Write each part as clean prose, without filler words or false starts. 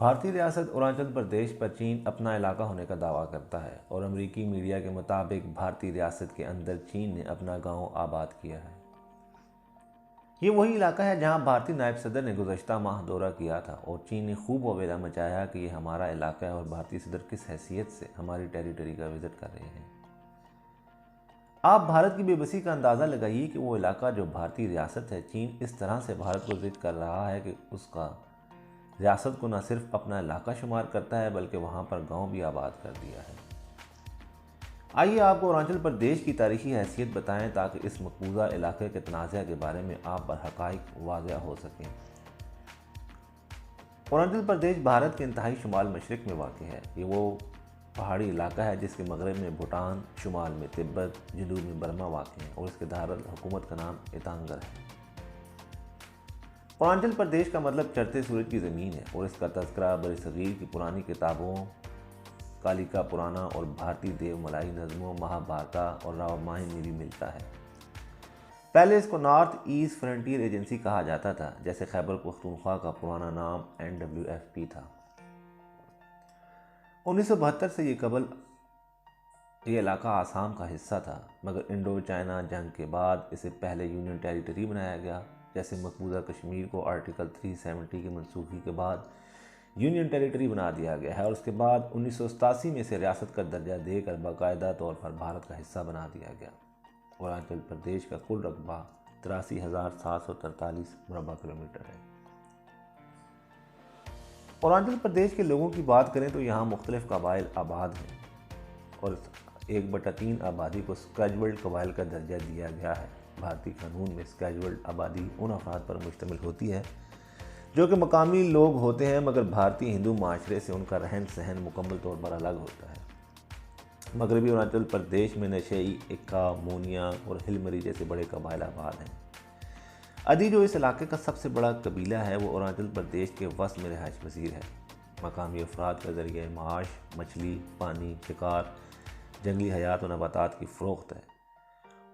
भारतीय रियासत अरुणाचल प्रदेश पर चीन अपना इलाका होने का दावा करता है और अमेरिकी मीडिया के मुताबिक भारतीय रियासत के अंदर चीन ने अपना गांव आबाद किया है। ये वही इलाका है जहां भारतीय नायब सदर ने गुज़श्ता माह दौरा किया था और चीन ने खूब अवेला मचाया कि ये हमारा इलाका है और भारतीय सदर किस हैसियत से हमारी टेरिटरी का विजिट कर रहे हैं। आप भारत की बेबसी का अंदाज़ा लगाइए कि वो इलाका जो भारतीय रियासत है, चीन इस तरह से भारत को विजिट कर रहा है कि उसका रियासत को न सिर्फ अपना इलाका शुमार करता है बल्कि वहाँ पर गांव भी आबाद कर दिया है। आइए आपको अरुणाचल प्रदेश की तारीखी हैसियत बताएं ताकि इस मकबूजा इलाके के तनाज़ा के बारे में आप पर हक़ाइक़ वाज़ह हो सकें। अरुणाचल प्रदेश भारत के इंतहाई शुमाल मशरक़ में वाक़ है। ये वो पहाड़ी इलाका है जिसके मगरब में भूटान, शुमाल में तिब्बत, जनूब में बर्मा वाक़ है और इसके दारुल हुकूमत का नाम ईतांगर है। अरुणाचल प्रदेश का मतलब चढ़ते सूरज की ज़मीन है और इसका तज़किरा बरसग़ीर की पुरानी किताबों कालिका पुराना और भारतीय देवमलाई नज़मों महाभारता और रामायण में भी मिलता है। पहले इसको नॉर्थ ईस्ट फ्रंटियर एजेंसी कहा जाता था, जैसे खैबर पख्तूनख्वा का पुराना नाम NWFP था। 1972 से ये इलाका आसाम का हिस्सा था, मगर इंडो चाइना जंग के बाद इसे पहले यूनियन टेरिटरी बनाया गया। जैसे मकबूजा कश्मीर को आर्टिकल 370 की मनसूखी के बाद यूनियन टेरिटरी बना दिया गया है और उसके बाद 1987 में इसे रियासत का दर्जा देकर बाकायदा तौर पर भारत का हिस्सा बना दिया गया। अरुणाचल प्रदेश का कुल रकबा 83,743 मुरबा किलोमीटर है। अरुणाचल प्रदेश के लोगों की बात करें तो यहाँ मुख्तलिफ कबाइल आबाद हैं और 1/3 आबादी को स्केड्यूल्ड कबाइल का दर्जा दिया गया है। भारतीय कानून में स्केड्यूल्ड आबादी उन अफराद पर मुश्तमिल होती है जो कि मकामी लोग होते हैं, मगर भारतीय हिंदू माशरे से उनका रहन सहन मुकम्मल तौर पर अलग होता है। मगरबी अरुणाचल प्रदेश में नशई, इक्का, मोनिया और हिलमरी जैसे बड़े कबाइल आबाद हैं। अदी जो इस इलाके का सबसे बड़ा कबीला है वो अरुणाचल प्रदेश के वस्त में रिहाइश पजीर है। मकामी अफराद का ज़रिए माश मछली, पानी, शिकार, जंगली हयात और नबातात की फ़रोख्त है।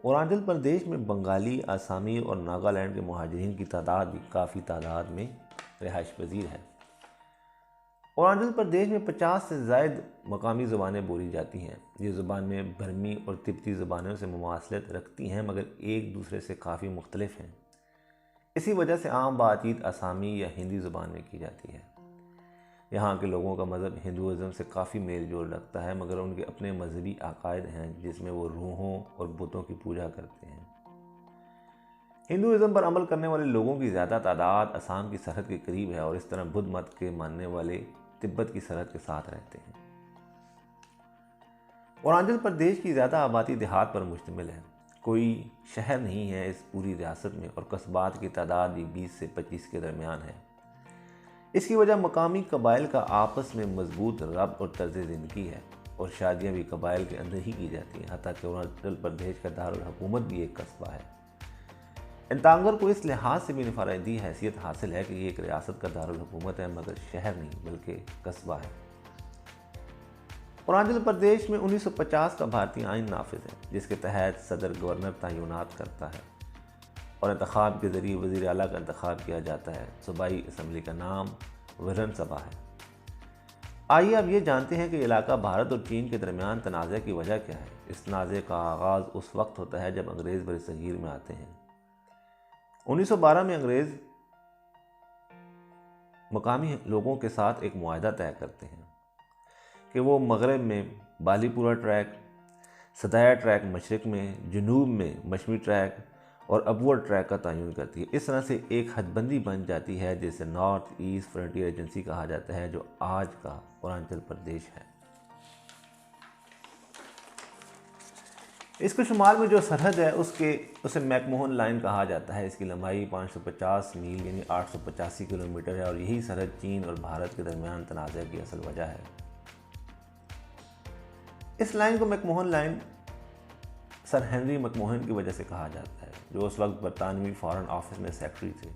अरुणाचल प्रदेश में बंगाली, आसामी और नागालैंड के मुहाजिरीन की तादाद भी काफ़ी तादाद में रिहाइश पजीर है। अरुणाचल प्रदेश में 50 से ज़ायद मकामी ज़ुबानें बोली जाती हैं। ये ज़ुबानें बर्मी और तिब्बती ज़ुबानों से मुमासलत रखती हैं, मगर एक दूसरे से काफ़ी मुख्तलिफ हैं। इसी वजह से आम बातचीत आसामी या हिंदी ज़ुबान में की जाती है। यहाँ के लोगों का मज़हब हिंदुज़म से काफ़ी मेल जोल रखता है, मगर उनके अपने मजहबी अकायद हैं जिसमें वो रूहों और बुतों की पूजा करते हैं। हिंदुज़म पर अमल करने वाले लोगों की ज़्यादा तादाद असम की सरहद के करीब है और इस तरह बुद्ध मत के मानने वाले तिब्बत की सरहद के साथ रहते हैं। अरुणाचल प्रदेश की ज़्यादा आबादी देहात पर मुश्तमिल है। कोई शहर नहीं है इस पूरी रियासत में और कस्बात की तादाद भी 20 से 25 के दरमियान है। इसकी वजह मकामी कबाइल का आपस में मजबूत रब्त और तर्ज ज़िंदगी है और शादियाँ भी कबाइल के अंदर ही की जाती हैं। हत्ता कि अरुणाचल प्रदेश का दारुल हुकूमत भी एक कस्बा है। ईतांगर को इस लिहाज से भी इनफरादी हैसियत हासिल है कि ये एक रियासत का दारुल हुकूमत है, मगर शहर नहीं बल्कि कस्बा है। अरुणाचल प्रदेश में 1950 का भारतीय आइन नाफिज है, जिसके तहत सदर गवर्नर तयनात करता है और इंतखाब के ज़रिए वज़ीर आला का इंतखाब किया जाता है। सूबाई असम्बली का नाम विधान सभा है। आइए अब ये जानते हैं कि इलाका भारत और चीन के दरमियान तनाज़े की वजह क्या है। इस तनाज़े का आगाज़ उस वक्त होता है जब अंग्रेज़ बरसग़ीर में आते हैं। 1912 में अंग्रेज़ मकामी लोगों के साथ एक मुआहदा तय करते हैं कि वो मगरब में बालीपुरा ट्रैक, सदाया ट्रैक मशरक़ में, जनूब में मशमी ट्रैक और अबूर ट्रैक का तयन करती है। इस तरह से एक हदबंदी बन जाती है जिसे नॉर्थ ईस्ट फ्रंटियर एजेंसी कहा जाता है, जो आज का अरुणाचल प्रदेश है। इसके शुमाल में जो सरहद है उसे मैकमोहन लाइन कहा जाता है। इसकी लंबाई 550 मील यानी 885 किलोमीटर है और यही सरहद चीन और भारत के दरमियान तनाज़े की असल वजह है। इस लाइन को McMahon line sir Henry McMahon की वजह से कहा जाता है, जो उस वक्त बरतानवी फॉरेन ऑफिस में सेक्रेटरी थे।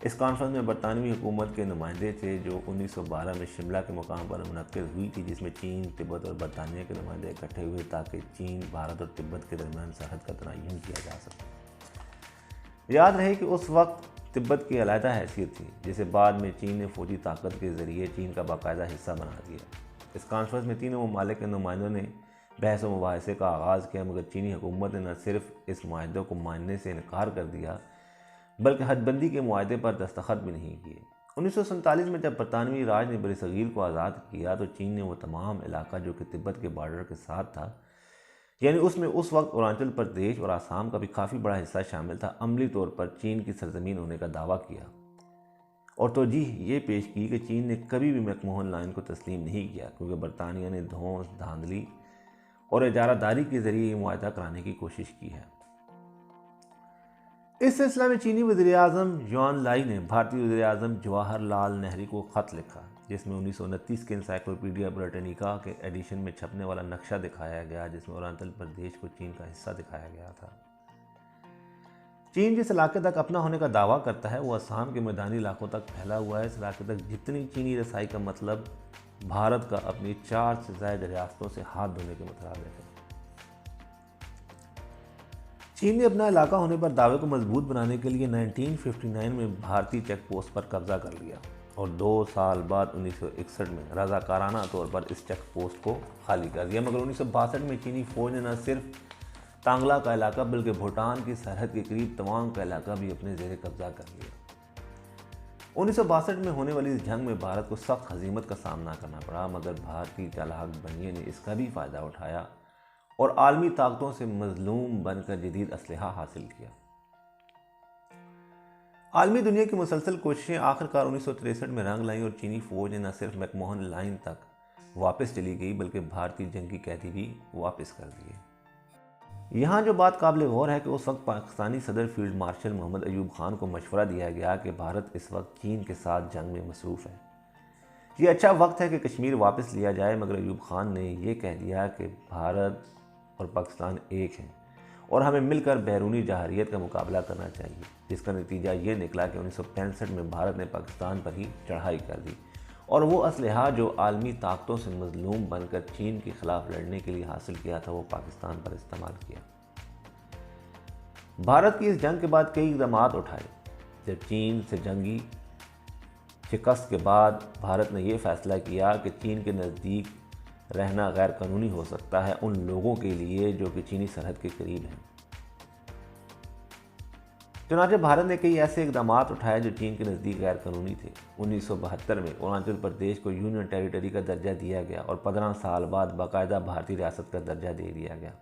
इस कॉन्फ्रेंस में बरतानवी हुकूमत के नुमाइंदे थे जो 1912 में शिमला के मुकाम पर मुनक्किद हुई थी, जिसमें चीन, तिब्बत और बरतानिया के नुमाइंदे इकट्ठे हुए ताकि चीन, भारत और तिब्बत के दरमियान सरहद का तयन किया जा सके। याद रहे कि उस वक्त तिब्बत की अलहदा हैसियत थी, जिसे बाद में चीन ने फौजी ताकत के ज़रिए चीन का बाकायदा हिस्सा बना दिया। इस कॉन्फ्रेंस में तीनों ममालिक के नुमाइंदों ने बहस व मुबाहिसे का आगाज़ किया, मगर चीनी हुकूमत ने न सिर्फ इस माहदे को मानने से इनकार कर दिया बल्कि हदबंदी के मुआहदे पर दस्तखत भी नहीं किए। 1947 में जब बरतानवी राज ने बरसगीर को आज़ाद किया तो चीन ने वो तमाम इलाका जो कि तिब्बत के बॉर्डर के साथ था, यानी उसमें उस वक्त अरुणाचल प्रदेश और आसाम का भी काफ़ी बड़ा हिस्सा शामिल था, अमली तौर पर चीन की सरजमीन होने का दावा किया और तौजीह ये पेश की कि चीन ने कभी भी मैकमोहन लाइन को तस्लीम नहीं किया, क्योंकि बरतानिया ने धौंस, धांधली और इजारादारी के ज़रिए ये मुआहदा कराने की कोशिश की है। इस सिलसिला में चीनी वज़ीर-ए-आज़म युआन लाई ने भारतीय वज़ीर-ए-आज़म जवाहरलाल नेहरू को ख़त लिखा, जिसमें 1929 के इंसाइक्लोपीडिया ब्रिटानिका के एडिशन में छपने वाला नक्शा दिखाया गया, जिसमें अरुणाचल प्रदेश को चीन का हिस्सा दिखाया गया था। चीन जिस इलाके तक अपना होने का दावा करता है वो असम के मैदानी इलाकों तक फैला हुआ है। इस इलाके तक जितनी चीनी रसाई का मतलब भारत का अपनी 4 से ज़्यादा रियासतों से हाथ धोने के मुताबिक है। चीन ने अपना इलाका होने पर दावे को मजबूत बनाने के लिए 1959 में भारतीय चेक पोस्ट पर कब्जा कर लिया और 2 साल बाद 1961 में रजाकाराना तौर पर इस चेक पोस्ट को खाली कर दिया। मगर 1962 में चीनी फौज ने न सिर्फ तांगला का इलाका बल्कि भूटान की सरहद के करीब तवांग का इलाका भी अपने ज़ेरे कब्जा कर लिया। 1962 में होने वाली इस जंग में भारत को सख्त हजीमत का सामना करना पड़ा, मगर भारतीय चालाक बनिए ने इसका भी फ़ायदा उठाया और आलमी ताकतों से मजलूम बनकर जदीद असलहा हासिल किया। आलमी दुनिया की मुसलसल कोशिशें आखिरकार 1963 में रंग लाई और चीनी फौज ने न सिर्फ मैकमोहन लाइन तक वापस चली गई बल्कि भारतीय जंगी कैदी भी वापस कर दिए। यहाँ जो बात काबिल गौर है कि उस वक्त पाकिस्तानी सदर फील्ड मार्शल मोहम्मद अयूब खान को मशवरा दिया गया कि भारत इस वक्त चीन के साथ जंग में मसरूफ़ है, ये अच्छा वक्त है कि कश्मीर वापस लिया जाए। मगर अयूब खान ने यह कह दिया कि भारत और पाकिस्तान एक हैं और हमें मिलकर बैरूनी जहारियत का मुकाबला करना चाहिए, जिसका नतीजा ये निकला कि 1965 में भारत ने पाकिस्तान पर ही चढ़ाई कर दी और वो असलहा जो आलमी ताकतों से मजलूम बनकर चीन के खिलाफ लड़ने के लिए हासिल किया था वो पाकिस्तान पर इस्तेमाल किया। भारत की इस जंग के बाद कई इक़दाम उठाए। जब चीन से जंगी शिकस्त के बाद भारत ने यह फैसला किया कि चीन के नज़दीक रहना गैर कानूनी हो सकता है उन लोगों के लिए जो कि चीनी सरहद के करीब हैं। चुनांचे भारत ने कई ऐसे इक़दाम उठाए जो चीन के नज़दीक गैर कानूनी थे। 1972 में अरुणाचल प्रदेश को यूनियन टेरिटरी का दर्जा दिया गया और 15 साल बाद बाकायदा भारतीय रियासत का दर्जा दे दिया गया।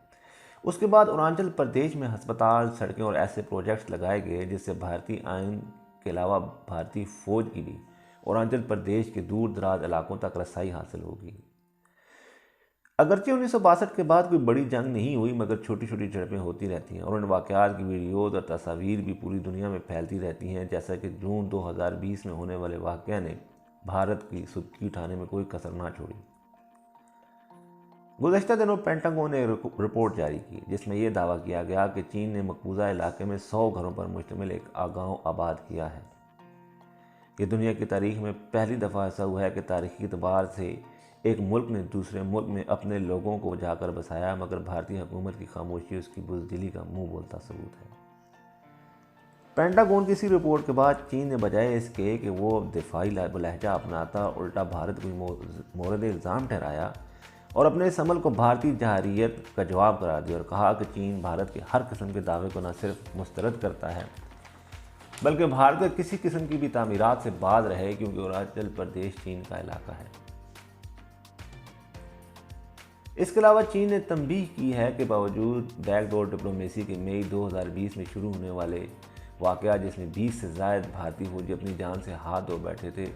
उसके बाद अरुणाचल प्रदेश में अस्पताल, सड़कें और ऐसे प्रोजेक्ट्स लगाए गए जिससे भारतीय आइन के अलावा भारतीय फ़ौज की भी अरुणाचल प्रदेश के दूर दराज इलाकों तक रसाई हासिल होगी। अगरचे 1962 के बाद कोई बड़ी जंग नहीं हुई, मगर छोटी छोटी झड़पें होती रहती हैं और उन वाक़यात की वीडियोज़ और तस्वीर भी पूरी दुनिया में फैलती रहती हैं, जैसा कि जून 2020 में होने वाले वाक़या ने भारत की सुर्खी उठाने में कोई कसर ना छोड़ी। गुज़श्ता दिनों पेंटागन ने रिपोर्ट जारी की जिसमें यह दावा किया गया कि चीन ने मकबूजा इलाके में 100 घरों पर मुश्तमिल एक गाँव आबाद किया है। ये दुनिया की तारीख में पहली दफ़ा ऐसा हुआ है कि तारीखी एतबार से एक मुल्क ने दूसरे मुल्क में अपने लोगों को जाकर बसाया, मगर भारतीय हुकूमत की खामोशी उसकी बुज़दिली का मुंह बोलता सबूत है। पेंटागन की इसी रिपोर्ट के बाद चीन ने बजाय इसके कि वो दिफाई लहजा अपनाता उल्टा भारत को मोरद इल्ज़ाम ठहराया और अपने इस अमल को भारतीय जहारियत का जवाब करार दिया और कहा कि चीन भारत के हर किस्म के दावे को न सिर्फ मुस्तरद करता है बल्कि भारत के किसी किस्म की भी तामीरात से बाज रहे, क्योंकि अरुणाचल प्रदेश चीन का इलाका है। इसके अलावा चीन ने तंबीह की है कि बावजूद बैकडोर डिप्लोमेसी के मई 2020 में शुरू होने वाले वाक़या जिसमें 20 से ज़ायद भारतीय फौजी अपनी जान से हाथ धो बैठे थे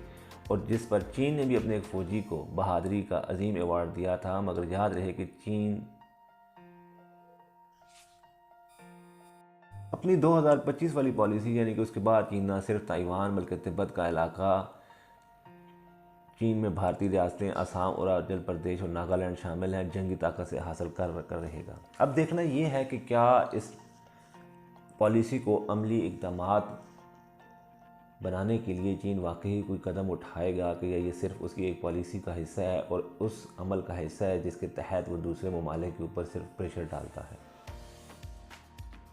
और जिस पर चीन ने भी अपने एक फ़ौजी को बहादुरी का अजीम अवार्ड दिया था, मगर याद रहे कि चीन अपनी 2025 वाली पॉलिसी यानी कि उसके बाद चीन न सिर्फ ताइवान बल्कि तिब्बत का इलाका, चीन में भारतीय रियासतें असम, अरुणाचल प्रदेश और नागालैंड शामिल हैं, जंगी ताकत से हासिल कर रहेगा। अब देखना ये है कि क्या इस पॉलिसी को अमली इक़दामात बनाने के लिए चीन वाकई कोई कदम उठाएगा कि ये सिर्फ उसकी एक पॉलिसी का हिस्सा है और उस अमल का हिस्सा है जिसके तहत वो दूसरे ममालिक के ऊपर सिर्फ प्रेशर डालता है।